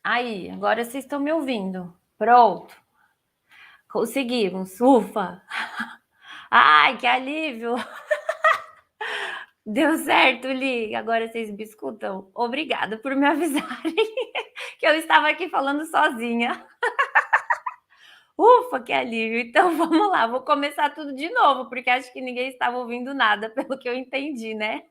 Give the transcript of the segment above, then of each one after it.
Aí, agora vocês estão me ouvindo. Pronto, conseguimos. Ufa! Ai, que alívio! Deu certo, Li. Agora vocês me escutam. Obrigada por me avisarem que eu estava aqui falando sozinha. Ufa, que alívio! Então vamos lá, vou começar tudo de novo, porque acho que ninguém estava ouvindo nada, pelo que eu entendi, né?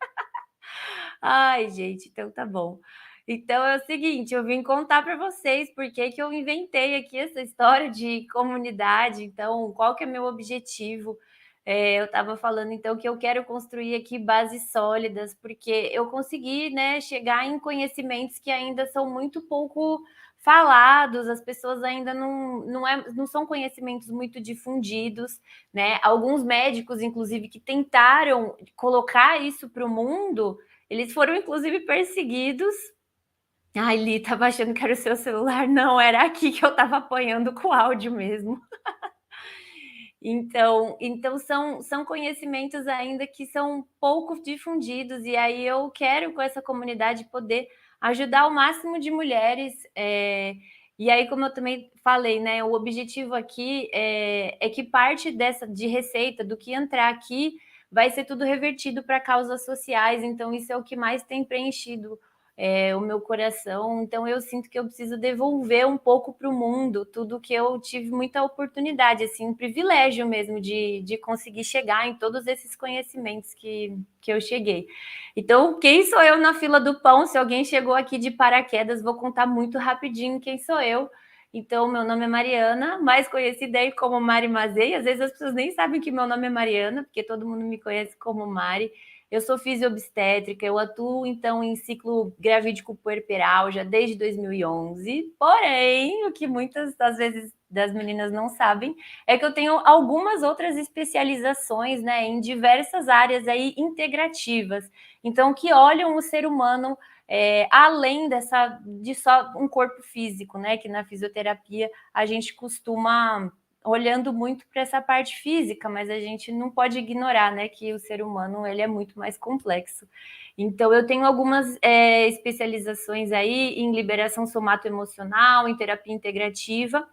Ai, gente, então tá bom. Então é o seguinte, eu vim contar para vocês por que que eu inventei aqui essa história de comunidade, então qual que é meu objetivo. Eu estava falando então que eu quero construir aqui bases sólidas, porque eu consegui, né, chegar em conhecimentos que ainda são muito pouco falados, as pessoas ainda não são conhecimentos muito difundidos, né? Alguns médicos, inclusive, que tentaram colocar isso para o mundo, eles foram, inclusive, perseguidos. Ai, Li, tava achando que era o seu celular. Não, era aqui que eu tava apanhando com áudio mesmo. Então são conhecimentos ainda que são pouco difundidos, e aí eu quero, com essa comunidade, poder ajudar o máximo de mulheres. E aí, como eu também falei, né, o objetivo aqui é que parte dessa de receita, do que entrar aqui, vai ser tudo revertido para causas sociais, então isso é o que mais tem preenchido o meu coração. Então eu sinto que eu preciso devolver um pouco para o mundo tudo que eu tive muita oportunidade, assim, um privilégio mesmo de conseguir chegar em todos esses conhecimentos que eu cheguei. Então, quem sou eu na fila do pão? Se alguém chegou aqui de paraquedas, vou contar muito rapidinho quem sou eu. Então, meu nome é Mariana, mais conhecida aí como Mari Mazei. Às vezes as pessoas nem sabem que meu nome é Mariana, porque todo mundo me conhece como Mari. Eu sou fisioobstétrica, eu atuo então em ciclo gravídico puerperal já desde 2011. Porém, o que muitas das vezes das meninas não sabem é que eu tenho algumas outras especializações, né, em diversas áreas aí integrativas. Então, que olham o ser humano além de só um corpo físico, né? Que na fisioterapia a gente costuma olhando muito para essa parte física, mas a gente não pode ignorar, né, que o ser humano ele é muito mais complexo. Então eu tenho algumas especializações aí em liberação somatoemocional, em terapia integrativa,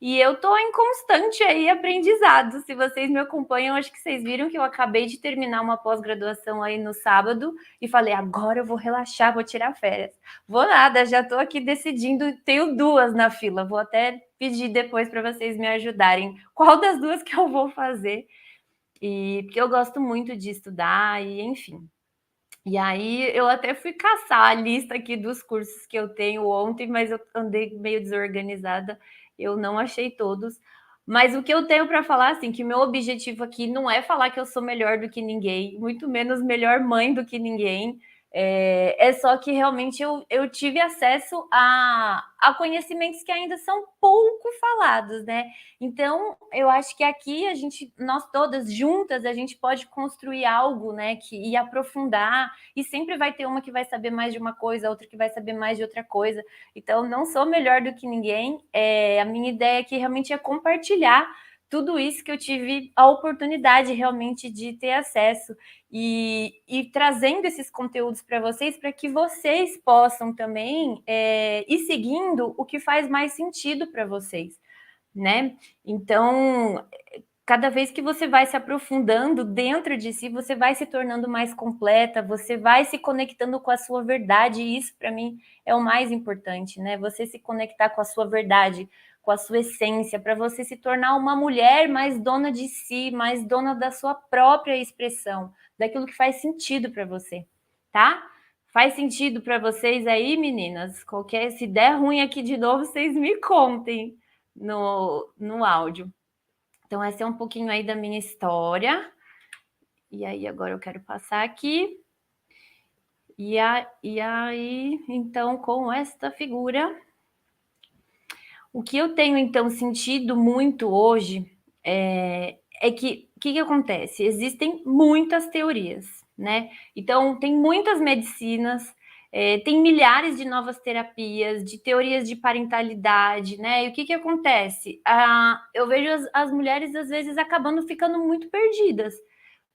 e eu estou em constante aí aprendizado. Se vocês me acompanham, acho que vocês viram que eu acabei de terminar uma pós-graduação aí no sábado e falei, agora eu vou relaxar, vou tirar férias. Vou nada, já estou aqui decidindo, tenho duas na fila, vou até pedir depois para vocês me ajudarem qual das duas que eu vou fazer, e porque eu gosto muito de estudar, e enfim. E aí eu até fui caçar a lista aqui dos cursos que eu tenho ontem, mas eu andei meio desorganizada, eu não achei todos. Mas o que eu tenho para falar, assim, que meu objetivo aqui não é falar que eu sou melhor do que ninguém, muito menos melhor mãe do que ninguém. É só que realmente eu tive acesso a conhecimentos que ainda são pouco falados, né? Então, eu acho que aqui nós todas juntas, a gente pode construir algo, né? E aprofundar, e sempre vai ter uma que vai saber mais de uma coisa, outra que vai saber mais de outra coisa. Então, não sou melhor do que ninguém. A minha ideia aqui realmente é compartilhar tudo isso que eu tive a oportunidade realmente de ter acesso, e trazendo esses conteúdos para vocês, para que vocês possam também ir seguindo o que faz mais sentido para vocês, né? Então, cada vez que você vai se aprofundando dentro de si, você vai se tornando mais completa, você vai se conectando com a sua verdade, e isso para mim é o mais importante, né? Você se conectar com a sua verdade, com a sua essência, para você se tornar uma mulher mais dona de si, mais dona da sua própria expressão, daquilo que faz sentido para você, tá? Faz sentido para vocês aí, meninas? Se der ruim aqui de novo, vocês me contem no áudio. Então, essa é um pouquinho aí da minha história. E aí, agora eu quero passar aqui. E aí, então, com esta figura, o que eu tenho, então, sentido muito hoje é que o que acontece? Existem muitas teorias, né? Então, tem muitas medicinas, tem milhares de novas terapias, de teorias de parentalidade, né? E o que acontece? Eu vejo as mulheres, às vezes, acabando ficando muito perdidas,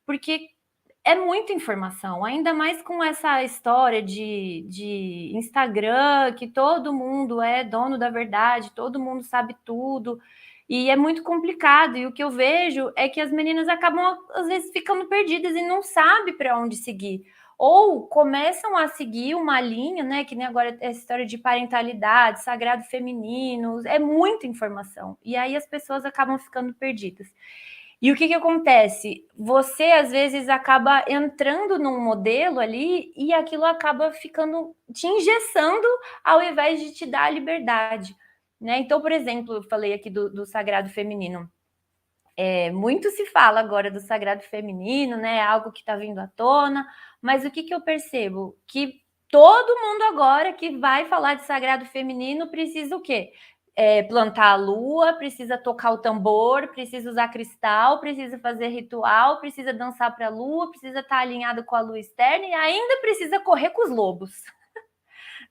porque é muita informação, ainda mais com essa história de Instagram, que todo mundo é dono da verdade, todo mundo sabe tudo, e é muito complicado. E o que eu vejo é que as meninas acabam, às vezes, ficando perdidas e não sabem para onde seguir. Ou começam a seguir uma linha, né? Que nem agora essa história de parentalidade, sagrado feminino, é muita informação. E aí as pessoas acabam ficando perdidas. E o que, que acontece? Você, às vezes, acaba entrando num modelo ali e aquilo acaba ficando te engessando ao invés de te dar a liberdade. Né? Então, por exemplo, eu falei aqui do sagrado feminino. Muito se fala agora do sagrado feminino, né? Algo que está vindo à tona, mas o que, que eu percebo? Que todo mundo agora que vai falar de sagrado feminino precisa o quê? Plantar a lua, precisa tocar o tambor, precisa usar cristal, precisa fazer ritual, precisa dançar para a lua, precisa estar alinhado com a lua externa e ainda precisa correr com os lobos,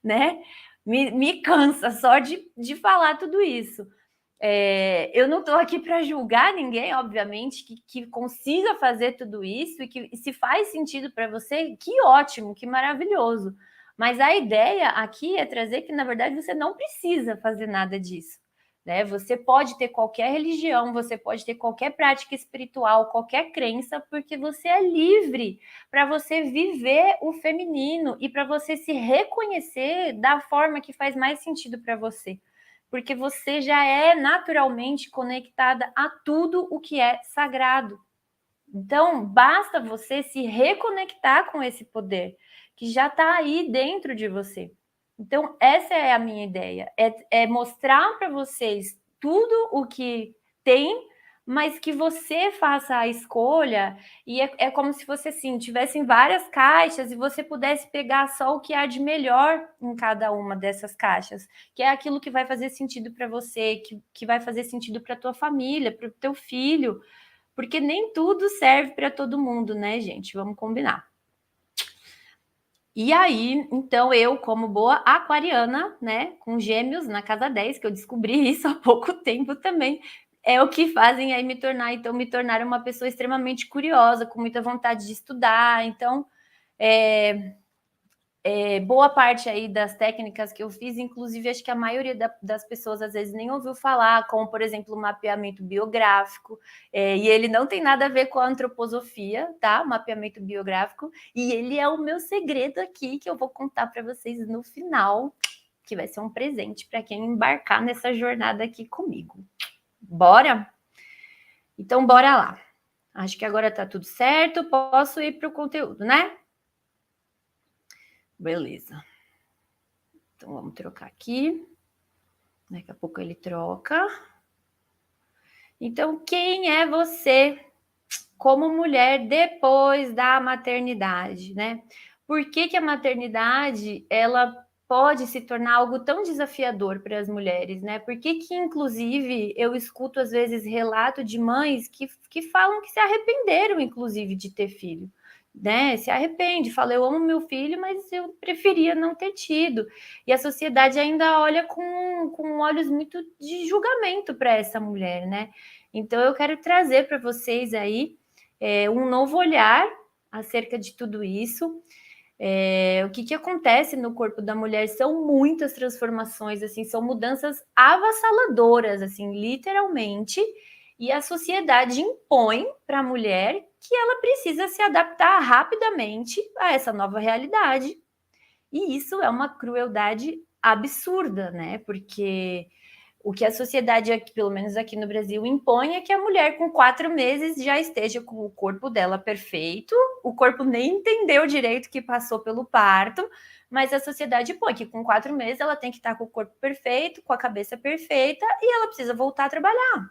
né? Me cansa só de falar tudo isso. Eu não estou aqui para julgar ninguém, obviamente, que consiga fazer tudo isso e que se faz sentido para você, que ótimo, que maravilhoso. Mas a ideia aqui é trazer que, na verdade, você não precisa fazer nada disso. Né? Você pode ter qualquer religião, você pode ter qualquer prática espiritual, qualquer crença, porque você é livre para você viver o feminino e para você se reconhecer da forma que faz mais sentido para você. Porque você já é naturalmente conectada a tudo o que é sagrado. Então, basta você se reconectar com esse poder, que já está aí dentro de você. Então, essa é a minha ideia, é mostrar para vocês tudo o que tem, mas que você faça a escolha, e é como se fosse assim, tivessem várias caixas e você pudesse pegar só o que há de melhor em cada uma dessas caixas, que é aquilo que vai fazer sentido para você, que vai fazer sentido para a tua família, para o teu filho, porque nem tudo serve para todo mundo, né, gente? Vamos combinar. E aí, então, eu, como boa aquariana, né, com gêmeos na casa 10, que eu descobri isso há pouco tempo também, é o que fazem aí me tornar uma pessoa extremamente curiosa, com muita vontade de estudar. Então, boa parte aí das técnicas que eu fiz, inclusive acho que a maioria das pessoas às vezes nem ouviu falar, como por exemplo o mapeamento biográfico, e ele não tem nada a ver com a antroposofia, tá? Mapeamento biográfico, e ele é o meu segredo aqui que eu vou contar para vocês no final, que vai ser um presente para quem embarcar nessa jornada aqui comigo. Bora? Então bora lá. Acho que agora tá tudo certo, posso ir para o conteúdo, né? Beleza. Então, vamos trocar aqui. Daqui a pouco ele troca. Então, quem é você como mulher depois da maternidade, né? Por que a maternidade, ela pode se tornar algo tão desafiador para as mulheres, né? Por que inclusive, eu escuto, às vezes, relato de mães que falam que se arrependeram, inclusive, de ter filho. Né, se arrepende, fala, eu amo meu filho, mas eu preferia não ter tido. E a sociedade ainda olha com olhos muito de julgamento para essa mulher, né? Então eu quero trazer para vocês aí um novo olhar acerca de tudo isso. O que acontece no corpo da mulher são muitas transformações, assim, são mudanças avassaladoras, assim, literalmente, e a sociedade impõe para a mulher que ela precisa se adaptar rapidamente a essa nova realidade. E isso é uma crueldade absurda, né? Porque o que a sociedade, aqui, pelo menos aqui no Brasil, impõe é que a mulher com 4 meses já esteja com o corpo dela perfeito, o corpo nem entendeu direito que passou pelo parto, mas a sociedade impõe que com 4 meses ela tem que estar com o corpo perfeito, com a cabeça perfeita, e ela precisa voltar a trabalhar.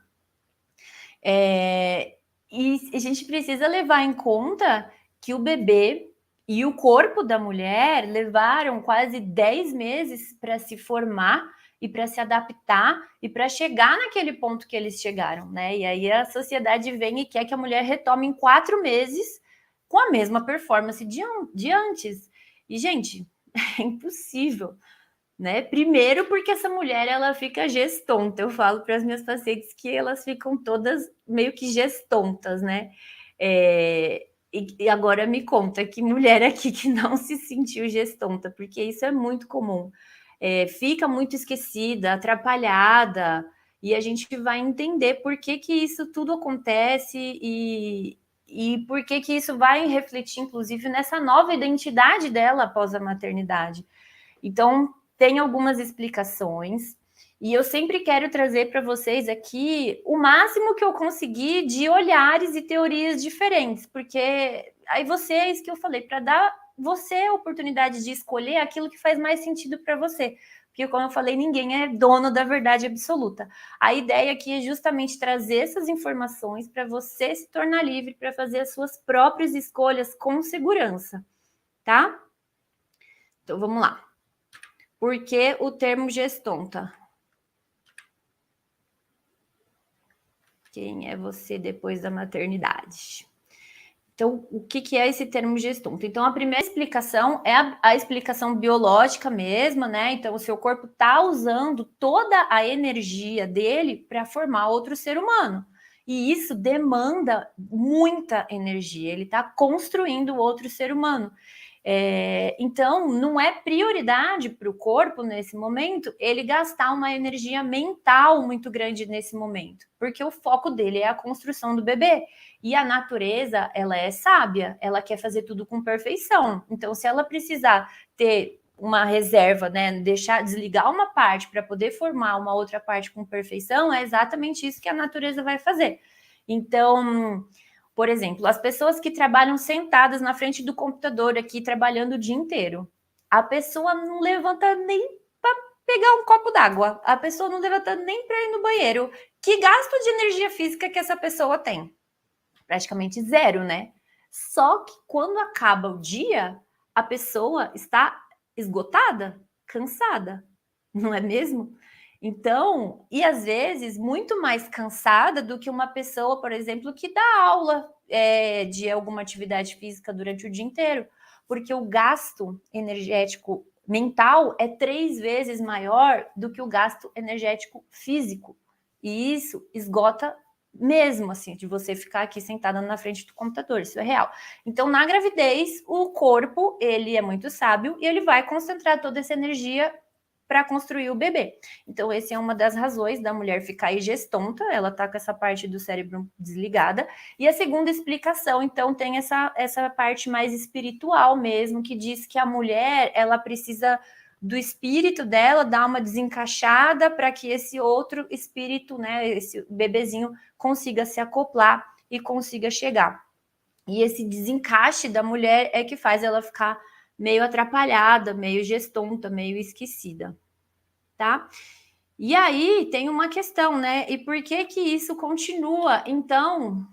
E a gente precisa levar em conta que o bebê e o corpo da mulher levaram quase 10 meses para se formar e para se adaptar e para chegar naquele ponto que eles chegaram, né? E aí a sociedade vem e quer que a mulher retome em 4 meses com a mesma performance de antes. E, gente, é impossível. Né? Primeiro porque essa mulher ela fica gestonta. Eu falo para as minhas pacientes que elas ficam todas meio que gestontas, né? E agora me conta, que mulher aqui que não se sentiu gestonta, porque isso é muito comum. Fica muito esquecida, atrapalhada, e a gente vai entender por que que isso tudo acontece e por que que isso vai refletir, inclusive, nessa nova identidade dela após a maternidade. Então, tem algumas explicações, e eu sempre quero trazer para vocês aqui o máximo que eu conseguir de olhares e teorias diferentes, porque aí vocês que eu falei, para dar você a oportunidade de escolher aquilo que faz mais sentido para você. Porque, como eu falei, ninguém é dono da verdade absoluta. A ideia aqui é justamente trazer essas informações para você se tornar livre para fazer as suas próprias escolhas com segurança, tá? Então, vamos lá. Por que o termo gestonta? Quem é você depois da maternidade? Então, o que é esse termo gestonta? Então, a primeira explicação é a explicação biológica mesmo, né? Então, o seu corpo está usando toda a energia dele para formar outro ser humano. E isso demanda muita energia. Ele está construindo outro ser humano. Então, não é prioridade para o corpo nesse momento ele gastar uma energia mental muito grande nesse momento, porque o foco dele é a construção do bebê. E a natureza, ela é sábia, ela quer fazer tudo com perfeição. Então, se ela precisar ter uma reserva, né, desligar uma parte para poder formar uma outra parte com perfeição, é exatamente isso que a natureza vai fazer. Então, por exemplo, as pessoas que trabalham sentadas na frente do computador aqui, trabalhando o dia inteiro, a pessoa não levanta nem para pegar um copo d'água, a pessoa não levanta nem para ir no banheiro. Que gasto de energia física que essa pessoa tem? Praticamente zero, né? Só que quando acaba o dia, a pessoa está esgotada, cansada, não é mesmo? Então, e às vezes muito mais cansada do que uma pessoa, por exemplo, que dá aula de alguma atividade física durante o dia inteiro, porque o gasto energético mental é 3 vezes maior do que o gasto energético físico. E isso esgota mesmo, assim, de você ficar aqui sentada na frente do computador, isso é real. Então, na gravidez, o corpo, ele é muito sábio e ele vai concentrar toda essa energia para construir o bebê. Então, essa é uma das razões da mulher ficar aí gestonta, ela tá com essa parte do cérebro desligada. E a segunda explicação, então, tem essa parte mais espiritual mesmo, que diz que a mulher, ela precisa do espírito dela dar uma desencaixada para que esse outro espírito, né, esse bebezinho, consiga se acoplar e consiga chegar. E esse desencaixe da mulher é que faz ela ficar meio atrapalhada, meio gestonta, meio esquecida, tá? E aí tem uma questão, né? E por que que isso continua, então,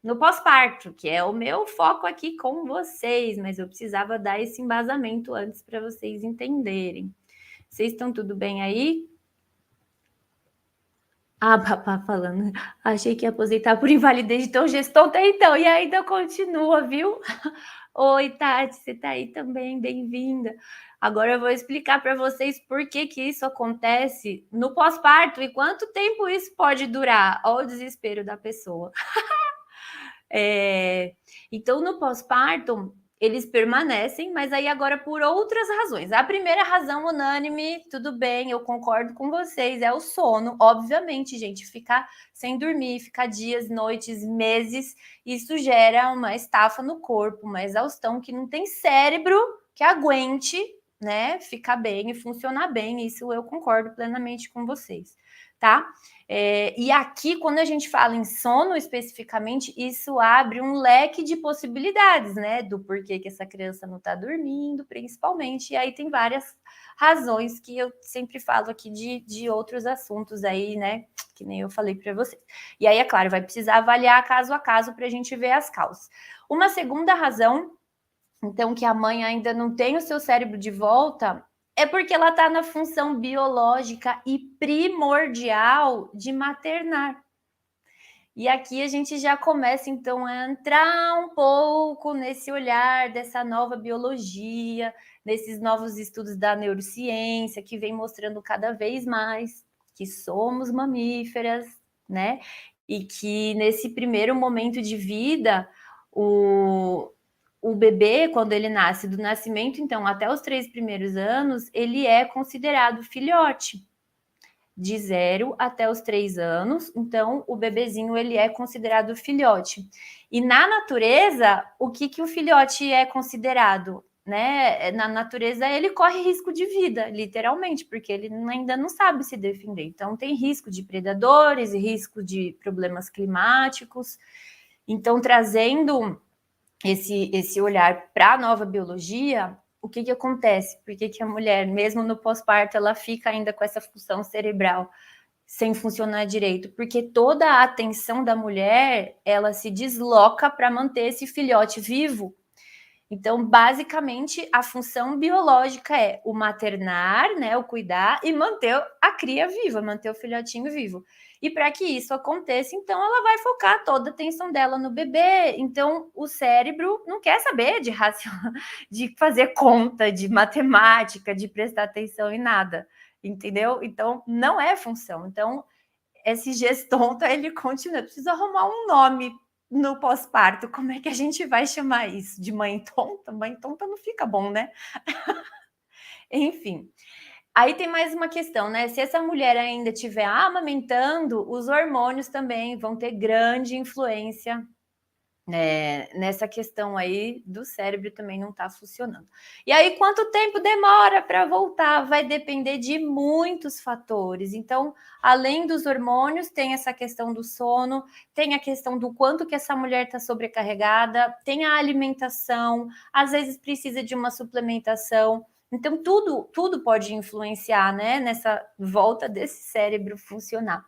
no pós-parto, que é o meu foco aqui com vocês, mas eu precisava dar esse embasamento antes para vocês entenderem. Vocês estão tudo bem aí? Ah, papá falando, achei que ia aposentar por invalidez, então gestonta então, e ainda continua, viu? Oi, Tati, você tá aí também, bem-vinda. Agora eu vou explicar para vocês por que que isso acontece no pós-parto e quanto tempo isso pode durar. Olha o desespero da pessoa. Então, no pós-parto, eles permanecem, mas aí agora por outras razões. A primeira razão unânime, tudo bem, eu concordo com vocês, é o sono. Obviamente, gente, ficar sem dormir, ficar dias, noites, meses, isso gera uma estafa no corpo, uma exaustão que não tem cérebro que aguente, né, ficar bem e funcionar bem. Isso eu concordo plenamente com vocês, tá? E aqui, quando a gente fala em sono especificamente, isso abre um leque de possibilidades, né? Do porquê que essa criança não está dormindo, principalmente. E aí tem várias razões que eu sempre falo aqui de outros assuntos aí, né? Que nem eu falei para vocês. E aí, é claro, vai precisar avaliar caso a caso para a gente ver as causas. Uma segunda razão, então, que a mãe ainda não tem o seu cérebro de volta, é porque ela está na função biológica e primordial de maternar. E aqui a gente já começa, então, a entrar um pouco nesse olhar dessa nova biologia, nesses novos estudos da neurociência, que vem mostrando cada vez mais que somos mamíferas, né? E que nesse primeiro momento de vida, o bebê, quando ele nasce, do nascimento, então, até os 3 primeiros anos, ele é considerado filhote. De 0 até os 3 anos, então o bebezinho ele é considerado filhote. E na natureza, o que o filhote é considerado? Né? Na natureza, ele corre risco de vida, literalmente, porque ele ainda não sabe se defender. Então, tem risco de predadores, risco de problemas climáticos. Então, trazendo esse olhar para a nova biologia, o que acontece? Por que a mulher, mesmo no pós-parto, ela fica ainda com essa função cerebral sem funcionar direito? Porque toda a atenção da mulher, ela se desloca para manter esse filhote vivo. Então, basicamente, a função biológica é o maternar, né, o cuidar e manter a cria viva, manter o filhotinho vivo. E para que isso aconteça, então, ela vai focar toda a atenção dela no bebê. Então, o cérebro não quer saber de fazer conta, de matemática, de prestar atenção em nada, entendeu? Então, não é função. Então, esse gestonta, ele continua. Precisa arrumar um nome no pós-parto. Como é que a gente vai chamar isso? De mãe tonta? Mãe tonta não fica bom, né? Enfim. Aí tem mais uma questão, né? Se essa mulher ainda estiver amamentando, os hormônios também vão ter grande influência nessa questão aí do cérebro também não está funcionando. E aí, quanto tempo demora para voltar? Vai depender de muitos fatores. Então, além dos hormônios, tem essa questão do sono, tem a questão do quanto que essa mulher está sobrecarregada, tem a alimentação, às vezes precisa de uma suplementação. Então, tudo pode influenciar, né, nessa volta desse cérebro funcionar.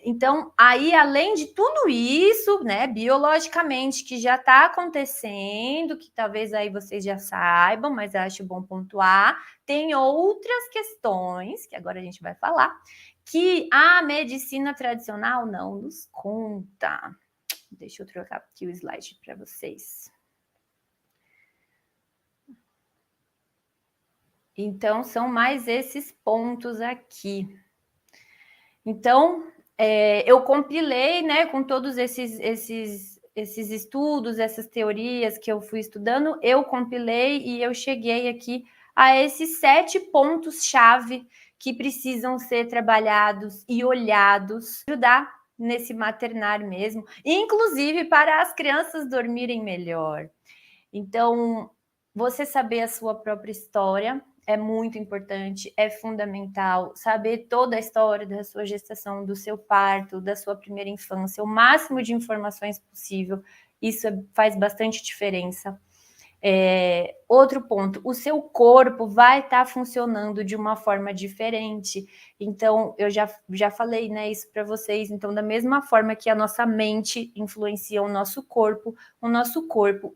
Então, aí, além de tudo isso, né, biologicamente, que já está acontecendo, que talvez aí vocês já saibam, mas acho bom pontuar, tem outras questões, que agora a gente vai falar, que a medicina tradicional não nos conta. Deixa eu trocar aqui o slide para vocês. Então, são mais esses pontos aqui. Então, eu compilei, né, com todos esses estudos, essas teorias que eu fui estudando, eu compilei e eu cheguei aqui a esses 7 pontos-chave que precisam ser trabalhados e olhados, ajudar nesse maternar mesmo, inclusive para as crianças dormirem melhor. Então, você saber a sua própria história é muito importante, é fundamental. Saber toda a história da sua gestação, do seu parto, da sua primeira infância, o máximo de informações possível, isso faz bastante diferença. Outro ponto, o seu corpo vai estar funcionando de uma forma diferente. Então, eu já falei, né, isso para vocês. Então, da mesma forma que a nossa mente influencia o nosso corpo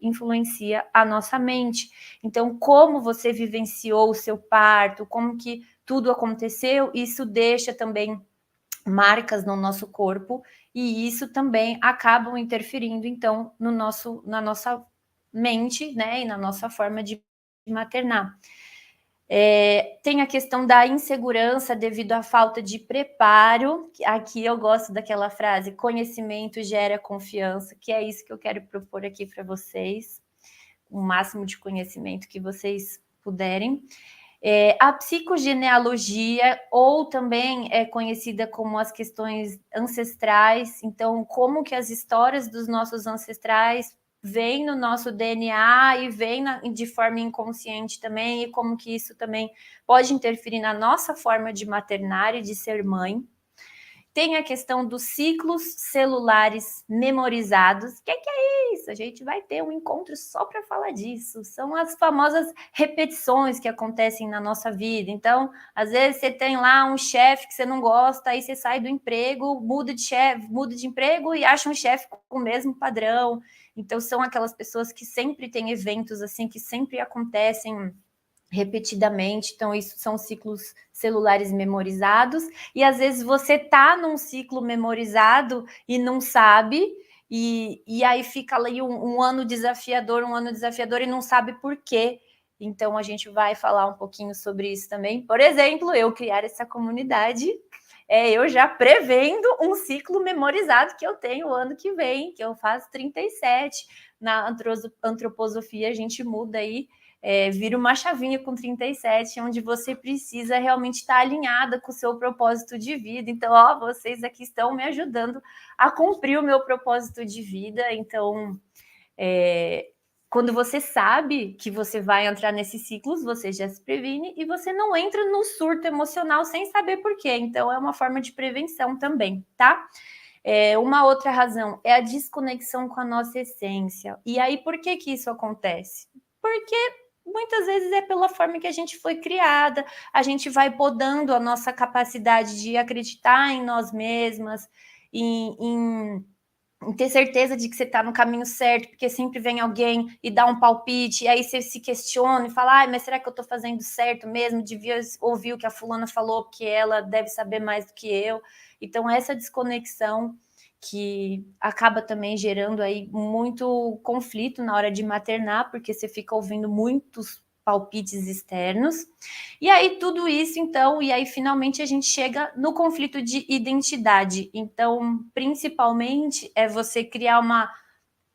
influencia a nossa mente. Então, como você vivenciou o seu parto, como que tudo aconteceu, isso deixa também marcas no nosso corpo e isso também acaba interferindo, então, na nossa mente, né, e na nossa forma de maternar. Tem a questão da insegurança devido à falta de preparo. Aqui eu gosto daquela frase: conhecimento gera confiança, que é isso que eu quero propor aqui para vocês, o máximo de conhecimento que vocês puderem. A psicogenealogia, ou também é conhecida como as questões ancestrais, então como que as histórias dos nossos ancestrais vêm no nosso DNA e vêm de forma inconsciente também, e como que isso também pode interferir na nossa forma de maternar e de ser mãe. Tem a questão dos ciclos celulares memorizados. O que é isso? A gente vai ter um encontro só para falar disso. São as famosas repetições que acontecem na nossa vida. Então, às vezes você tem lá um chefe que você não gosta, aí você sai do emprego, muda de chefe, muda de emprego e acha um chefe com o mesmo padrão. Então, são aquelas pessoas que sempre têm eventos assim, que sempre acontecem repetidamente. Então, isso são ciclos celulares memorizados, e às vezes você tá num ciclo memorizado e não sabe, e aí fica ali um ano desafiador e não sabe por quê. Então, a gente vai falar um pouquinho sobre isso também. Por exemplo, eu criar essa comunidade é eu já prevendo um ciclo memorizado que eu tenho o ano que vem, que eu faço 37. Na antroposofia, a gente muda aí, vira uma chavinha com 37, onde você precisa realmente estar alinhada com o seu propósito de vida. Então, ó, vocês aqui estão me ajudando a cumprir o meu propósito de vida. Então, quando você sabe que você vai entrar nesses ciclos, você já se previne e você não entra no surto emocional sem saber por quê. Então, é uma forma de prevenção também, tá? Uma outra razão é a desconexão com a nossa essência. E aí, por que que isso acontece? Porque muitas vezes é pela forma que a gente foi criada, a gente vai podando a nossa capacidade de acreditar em nós mesmas, em ter certeza de que você está no caminho certo, porque sempre vem alguém e dá um palpite, e aí você se questiona e fala, mas será que eu estou fazendo certo mesmo? Devia ouvir o que a fulana falou, porque ela deve saber mais do que eu. Então, essa desconexão que acaba também gerando aí muito conflito na hora de maternar, porque você fica ouvindo muitos palpites externos. E aí tudo isso, então, e aí finalmente a gente chega no conflito de identidade. Então, principalmente é você criar uma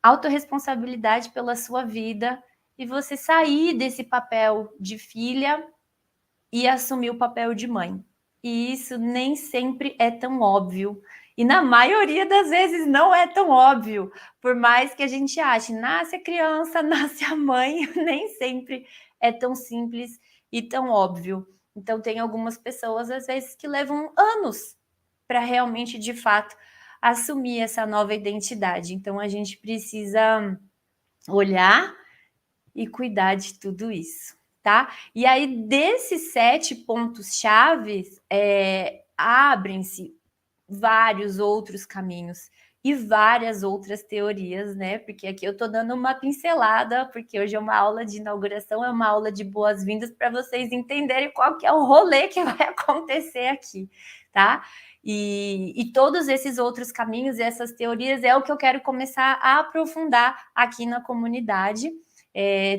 autorresponsabilidade pela sua vida e você sair desse papel de filha e assumir o papel de mãe. E isso nem sempre é tão óbvio. E na maioria das vezes não é tão óbvio. Por mais que a gente ache, nasce a criança, nasce a mãe, nem sempre é tão simples e tão óbvio. Então, tem algumas pessoas, às vezes, que levam anos para realmente, de fato, assumir essa nova identidade. Então, a gente precisa olhar e cuidar de tudo isso, tá? E aí, desses 7 pontos chaves, abrem-se vários outros caminhos e várias outras teorias, né? Porque aqui eu estou dando uma pincelada, porque hoje é uma aula de inauguração, é uma aula de boas-vindas para vocês entenderem qual que é o rolê que vai acontecer aqui, tá? E todos esses outros caminhos e essas teorias é o que eu quero começar a aprofundar aqui na comunidade.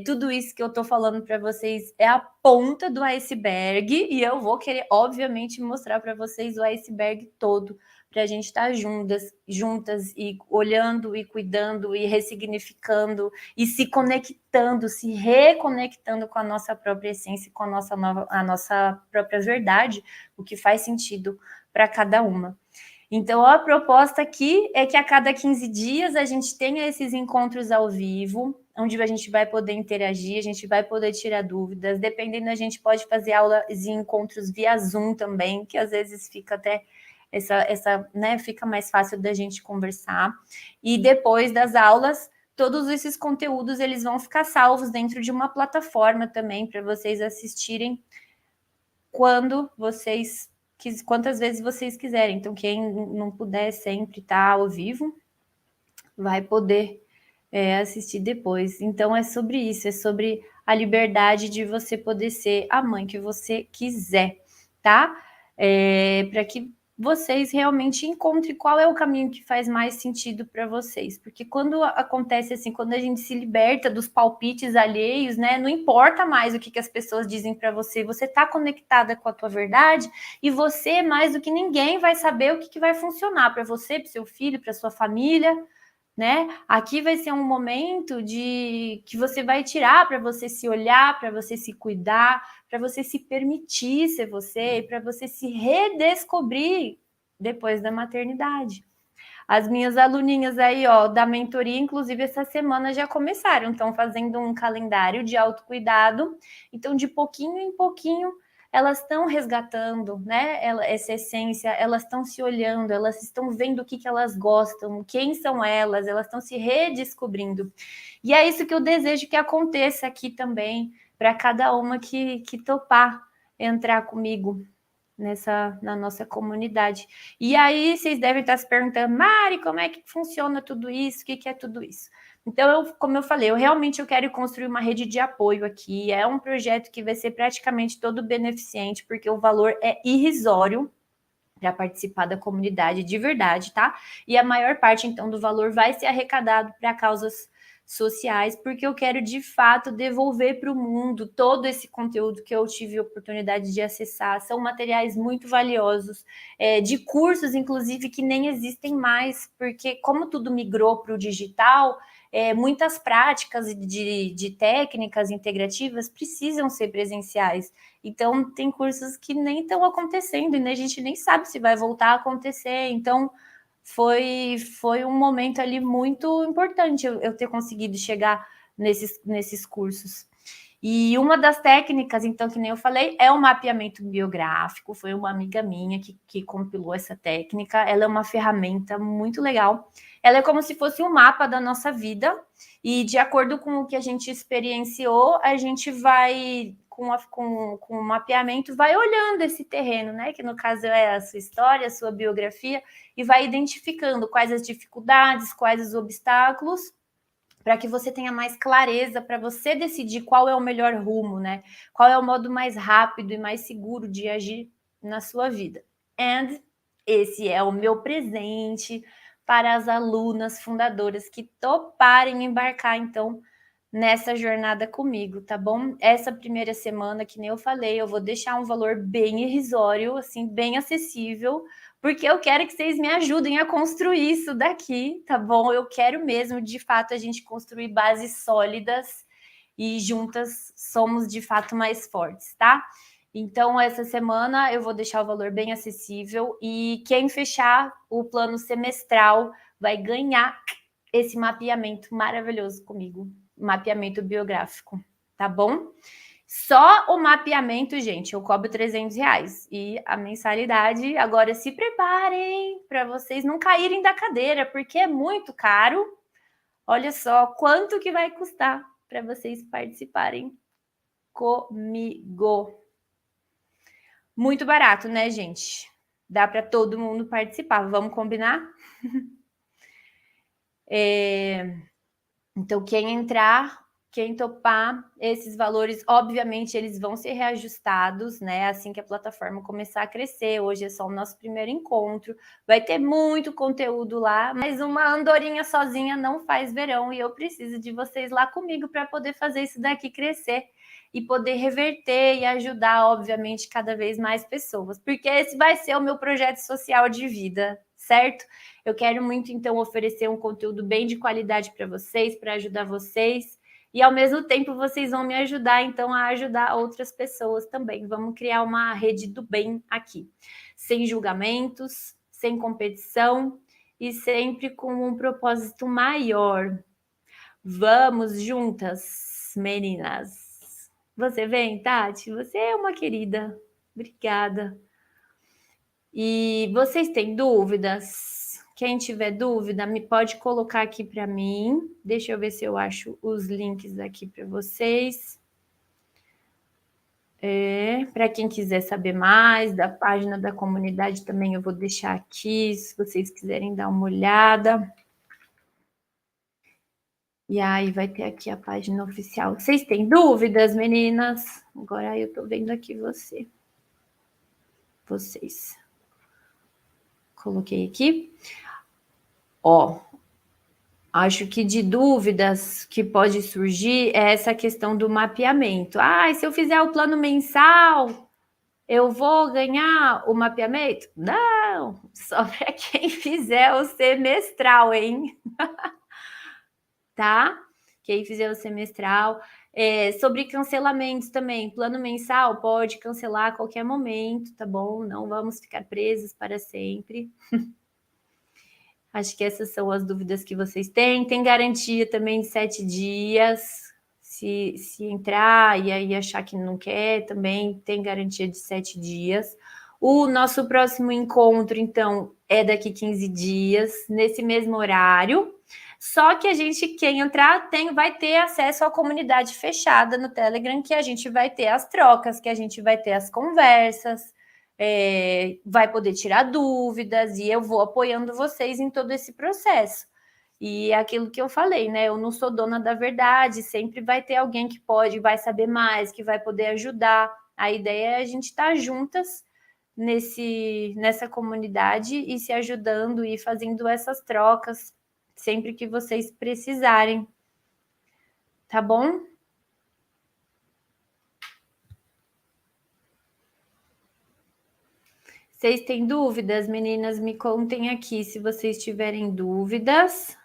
Tudo isso que eu estou falando para vocês é a ponta do iceberg e eu vou querer, obviamente, mostrar para vocês o iceberg todo, para a gente estar juntas e olhando e cuidando e ressignificando e se conectando, se reconectando com a nossa própria essência, com a nossa própria verdade, o que faz sentido para cada uma. Então, a proposta aqui é que a cada 15 dias a gente tenha esses encontros ao vivo, onde a gente vai poder interagir, a gente vai poder tirar dúvidas. Dependendo, a gente pode fazer aulas e encontros via Zoom também, que às vezes fica até né, fica mais fácil da gente conversar. E depois das aulas, todos esses conteúdos eles vão ficar salvos dentro de uma plataforma também para vocês assistirem quantas vezes vocês quiserem. Então, quem não puder sempre estar ao vivo, vai poder assistir depois. Então, é sobre isso, é sobre a liberdade de você poder ser a mãe que você quiser, tá? Para que vocês realmente encontrem qual é o caminho que faz mais sentido para vocês. Porque quando acontece assim, quando a gente se liberta dos palpites alheios, né? Não importa mais o que as pessoas dizem para você, você está conectada com a tua verdade e você, mais do que ninguém, vai saber o que vai funcionar para você, para seu filho, para sua família, né? Aqui vai ser um momento de que você vai tirar para você se olhar, para você se cuidar, para você se permitir ser você, para você se redescobrir depois da maternidade. As minhas aluninhas aí, ó, da mentoria, inclusive essa semana já começaram, estão fazendo um calendário de autocuidado. Então, de pouquinho em pouquinho, elas estão resgatando, né, essa essência, elas estão se olhando, elas estão vendo o que elas gostam, quem são elas estão se redescobrindo. E é isso que eu desejo que aconteça aqui também, para cada uma que topar entrar comigo na nossa comunidade. E aí vocês devem estar se perguntando, Mari, como é que funciona tudo isso? O que é tudo isso? Então, como eu falei, eu quero construir uma rede de apoio aqui. É um projeto que vai ser praticamente todo beneficente, porque o valor é irrisório para participar da comunidade de verdade, tá? E a maior parte, então, do valor vai ser arrecadado para causas sociais, porque eu quero de fato devolver para o mundo todo esse conteúdo que eu tive a oportunidade de acessar. São materiais muito valiosos, de cursos, inclusive, que nem existem mais, porque como tudo migrou para o digital, muitas práticas de técnicas integrativas precisam ser presenciais. Então, tem cursos que nem estão acontecendo, e a gente nem sabe se vai voltar a acontecer. Então, foi um momento ali muito importante eu ter conseguido chegar nesses cursos. E uma das técnicas, então, que nem eu falei, é o mapeamento biográfico. Foi uma amiga minha que compilou essa técnica. Ela é uma ferramenta muito legal. Ela é como se fosse um mapa da nossa vida, e de acordo com o que a gente experienciou, a gente vai, com o mapeamento, vai olhando esse terreno, né? Que no caso é a sua história, a sua biografia, e vai identificando quais as dificuldades, quais os obstáculos, para que você tenha mais clareza, para você decidir qual é o melhor rumo, né? Qual é o modo mais rápido e mais seguro de agir na sua vida. And esse é o meu presente para as alunas fundadoras que toparem embarcar, então, nessa jornada comigo, tá bom? Essa primeira semana, que nem eu falei, eu vou deixar um valor bem irrisório, assim, bem acessível, porque eu quero que vocês me ajudem a construir isso daqui, tá bom? Eu quero mesmo, de fato, a gente construir bases sólidas e juntas somos, de fato, mais fortes, tá? Então, essa semana eu vou deixar o valor bem acessível, e quem fechar o plano semestral vai ganhar esse mapeamento maravilhoso comigo, mapeamento biográfico, tá bom? Só o mapeamento, gente, eu cobro R$300, e a mensalidade, agora se preparem para vocês não caírem da cadeira, porque é muito caro. Olha só quanto que vai custar para vocês participarem comigo. Muito barato, né, gente? Dá para todo mundo participar, vamos combinar? Então, quem entrar, quem topar, esses valores, obviamente, eles vão ser reajustados, né? Assim que a plataforma começar a crescer. Hoje é só o nosso primeiro encontro. Vai ter muito conteúdo lá, mas uma andorinha sozinha não faz verão, e eu preciso de vocês lá comigo para poder fazer isso daqui crescer e poder reverter e ajudar, obviamente, cada vez mais pessoas, porque esse vai ser o meu projeto social de vida, certo? Eu quero muito, então, oferecer um conteúdo bem de qualidade para vocês, para ajudar vocês, e ao mesmo tempo vocês vão me ajudar, então, a ajudar outras pessoas também. Vamos criar uma rede do bem aqui, sem julgamentos, sem competição e sempre com um propósito maior. Vamos juntas, meninas. Você vem, Tati? Você é uma querida. Obrigada. E vocês têm dúvidas? Quem tiver dúvida, me pode colocar aqui para mim. Deixa eu ver se eu acho os links aqui para vocês. Para quem quiser saber mais da página da comunidade também, eu vou deixar aqui, se vocês quiserem dar uma olhada. E aí vai ter aqui a página oficial. Vocês têm dúvidas, meninas? Agora eu estou vendo aqui vocês. Coloquei aqui. Ó, acho que de dúvidas que pode surgir é essa questão do mapeamento. Ah, se eu fizer o plano mensal, eu vou ganhar o mapeamento? Não, só para quem fizer o semestral, hein? Tá? Quem fizer o semestral. Sobre cancelamentos também, plano mensal pode cancelar a qualquer momento, tá bom? Não vamos ficar presos para sempre. Acho que essas são as dúvidas que vocês têm. Tem garantia também de 7 dias. Se entrar e aí achar que não quer, também tem garantia de 7 dias. O nosso próximo encontro, então, é daqui 15 dias, nesse mesmo horário. Só que a gente, quem entrar, vai ter acesso à comunidade fechada no Telegram, que a gente vai ter as trocas, que a gente vai ter as conversas, vai poder tirar dúvidas, e eu vou apoiando vocês em todo esse processo. E é aquilo que eu falei, né? Eu não sou dona da verdade, sempre vai ter alguém que vai saber mais, que vai poder ajudar. A ideia é a gente estar juntas nessa comunidade e se ajudando e fazendo essas trocas sempre que vocês precisarem, tá bom? Vocês têm dúvidas, meninas? Me contem aqui se vocês tiverem dúvidas.